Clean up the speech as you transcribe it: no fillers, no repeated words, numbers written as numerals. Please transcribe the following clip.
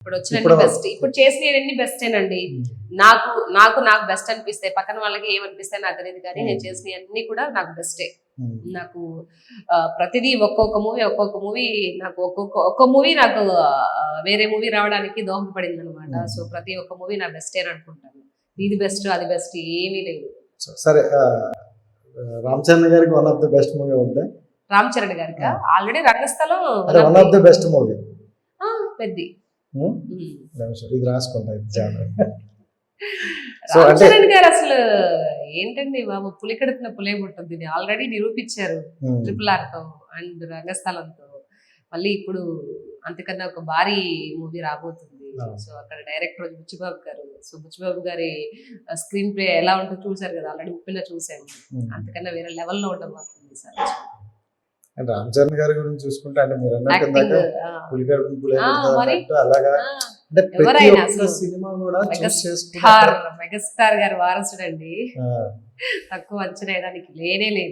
ఇప్పుడు వచ్చిన బెస్ట్, ఇప్పుడు చేసిన బెస్టేనండి. నాకు నాకు నాకు బెస్ట్ అనిపిస్తే పక్కన వాళ్ళకి ఏమనిపిస్తాయి నాకు తెలియదు, కానీ నేను చేసిన అన్ని కూడా నాకు బెస్టే. నాకు ప్రతిదీ ఒక్కొక్క మూవీ నాకు ఒక్క మూవీ నాకు వేరే మూవీ రావడానికి దోహదపడింది అనమాట. సో ప్రతి ఒక్క మూవీ నా బెస్టే అని అనుకుంటాను. ఇది బెస్ట్ అది బెస్ట్ ఏమీ లేదు. సరే, రామ్ చరణ్ గారికి one of the best movie ఉందా? రామ్ చరణ్ గారికి already Rangasthalam one of the best movie Peddi. ఇది రాసుకుంటా. రామ్ చరణ్ గారు అసలు ఏంటండి బాబు, పులి కడుపున పులే పుట్టింది. ఆల్రెడీ నిరూపించారు RRR తో అండ్ రంగస్థలంతో. మళ్ళీ ఇప్పుడు అంతకన్నా ఒక భారీ మూవీ రాబోతుంది. సో అక్కడ డైరెక్టర్ బుచ్చిబాబు గారు. సో బుచ్చిబాబు గారి స్క్రీన్ ప్లే ఎలా ఉంటుందో చూసారు కదా, ఆల్రెడీ ఉప్పిన చూసాము. అంతకన్నా వేరే లెవెల్లో ఉండబోతుంది సార్. రామ్ చరణ్ గారి గురించి చూసుకుంటే అంటే మీరు అన్నట్టు అలాగా అంటే ప్రతి ఒక్క సినిమా కూడా మెగాస్టార్ గారు వారసుడండి. తక్కువ అంచనా వేయడానికి లేనే లేదు.